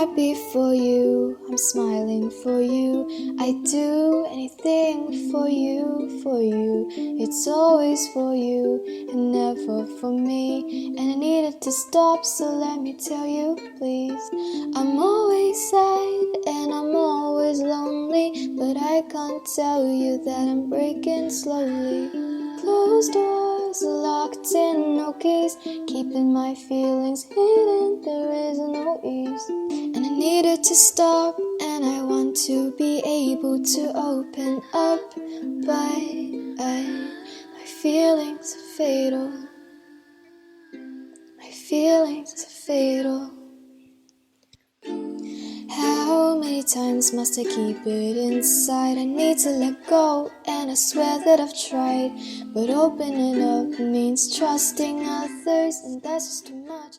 happy for you, I'm smiling for you. I do anything for you, for you. It's always for you and never for me. And I needed to stop, so let me tell you, please. I'm always sad and I'm always lonely, but I can't tell you that I'm breaking slowly. Closed doors, locked in, no keys, keeping my feelings hidden, there is no ease. And I needed to stop, and I want to be able to open up, but my feelings are fatal. My feelings are fatal. How many times must I keep it inside? I need to let go, and I swear that I've tried. But opening up means trusting others, and that's just too much.